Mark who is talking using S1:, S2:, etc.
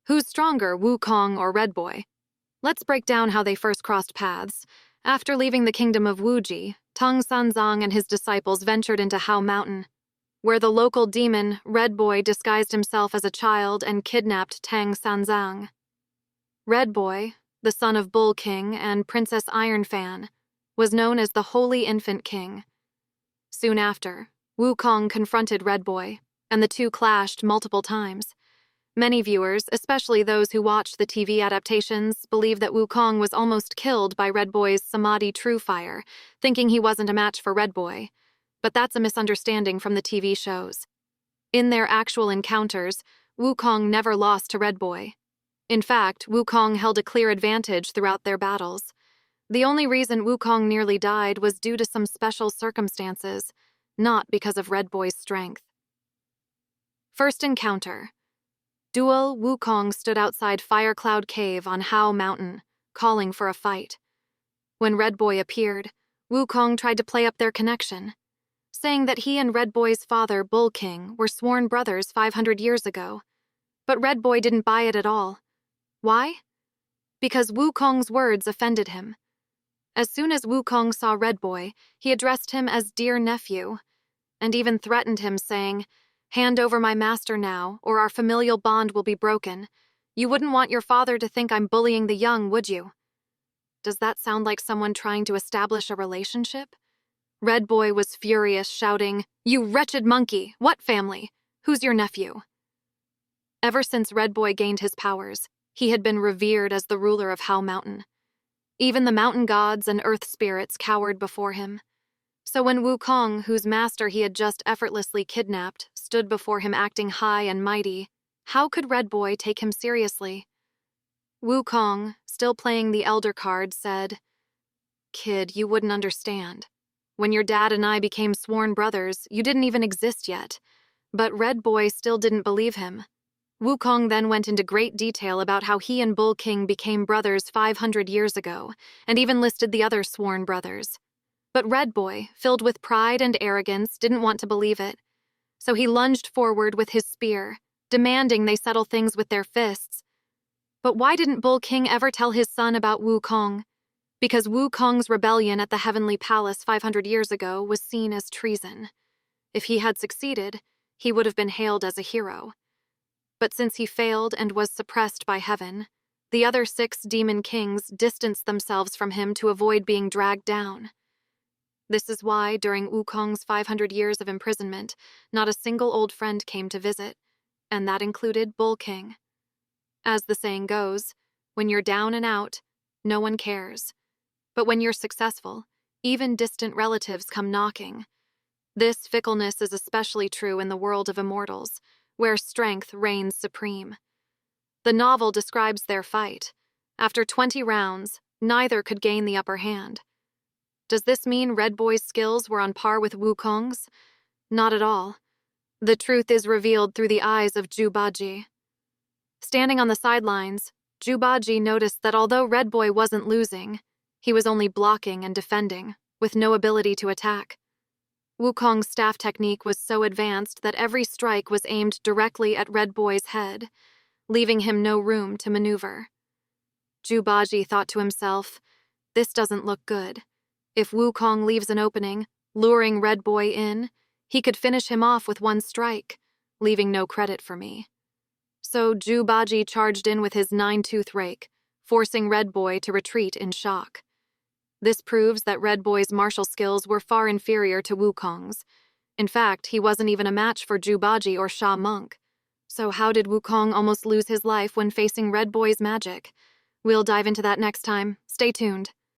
S1: Who's stronger, Wukong or Red Boy? Let's break down how they first crossed paths. After leaving the kingdom of Wuji, Tang Sanzang and his disciples ventured into Hao Mountain, where the local demon, Red Boy, disguised himself as a child and kidnapped Tang Sanzang. Red Boy, the son of Bull King and Princess Ironfan, was known as the Holy Infant King. Soon after, Wukong confronted Red Boy, and the two clashed multiple times. Many viewers, especially those who watched the TV adaptations, believe that Wukong was almost killed by Red Boy's Samadhi True Fire, thinking he wasn't a match for Red Boy. But that's a misunderstanding from the TV shows. In their actual encounters, Wukong never lost to Red Boy. In fact, Wukong held a clear advantage throughout their battles. The only reason Wukong nearly died was due to some special circumstances, not because of Red Boy's strength. First encounter. Duel. Wukong stood outside Firecloud Cave on Hao Mountain, calling for a fight. When Red Boy appeared, Wukong tried to play up their connection, saying that he and Red Boy's father, Bull King, were sworn brothers 500 years ago. But Red Boy didn't buy it at all. Why? Because Wukong's words offended him. As soon as Wukong saw Red Boy, he addressed him as dear nephew, and even threatened him, saying, "Hand over my master now, or our familial bond will be broken. You wouldn't want your father to think I'm bullying the young, would you?" Does that sound like someone trying to establish a relationship? Red Boy was furious, shouting, "You wretched monkey! What family? Who's your nephew?" Ever since Red Boy gained his powers, he had been revered as the ruler of Hao Mountain. Even the mountain gods and earth spirits cowered before him. So when Wukong, whose master he had just effortlessly kidnapped, stood before him acting high and mighty, how could Red Boy take him seriously? Wukong, still playing the elder card, said, "Kid, you wouldn't understand. When your dad and I became sworn brothers, you didn't even exist yet." But Red Boy still didn't believe him. Wukong then went into great detail about how he and Bull King became brothers 500 years ago, and even listed the other sworn brothers. But Red Boy, filled with pride and arrogance, didn't want to believe it. So he lunged forward with his spear, demanding they settle things with their fists. But why didn't Bull King ever tell his son about Wukong? Because Wukong's rebellion at the Heavenly Palace 500 years ago was seen as treason. If he had succeeded, he would have been hailed as a hero. But since he failed and was suppressed by heaven, the other 6 demon kings distanced themselves from him to avoid being dragged down. This is why, during Wukong's 500 years of imprisonment, not a single old friend came to visit, and that included Bull King. As the saying goes, when you're down and out, no one cares. But when you're successful, even distant relatives come knocking. This fickleness is especially true in the world of immortals, where strength reigns supreme. The novel describes their fight. After 20 rounds, neither could gain the upper hand. Does this mean Red Boy's skills were on par with Wukong's? Not at all. The truth is revealed through the eyes of Jubaji. Standing on the sidelines, Jubaji noticed that although Red Boy wasn't losing, he was only blocking and defending, with no ability to attack. Wukong's staff technique was so advanced that every strike was aimed directly at Red Boy's head, leaving him no room to maneuver. Jubaji thought to himself, "This doesn't look good. If Wukong leaves an opening, luring Red Boy in, he could finish him off with one strike, leaving no credit for me." So Jubaji charged in with his 9-tooth rake, forcing Red Boy to retreat in shock. This proves that Red Boy's martial skills were far inferior to Wukong's. In fact, he wasn't even a match for Jubaji or Sha Monk. So how did Wukong almost lose his life when facing Red Boy's magic? We'll dive into that next time. Stay tuned.